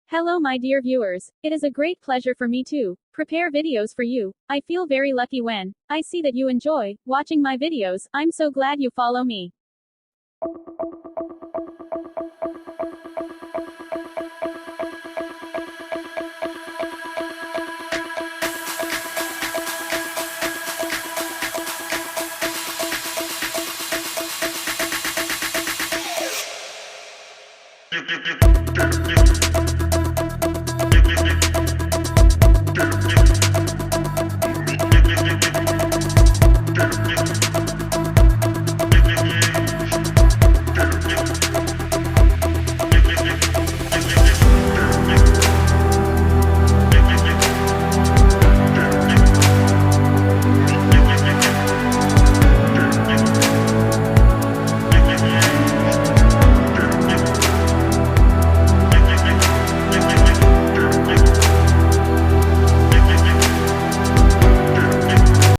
Hello my dear viewers, it is a great pleasure for me to prepare videos for you. I feel very lucky when I see that you enjoy watching my videos. I'm so glad you follow me. You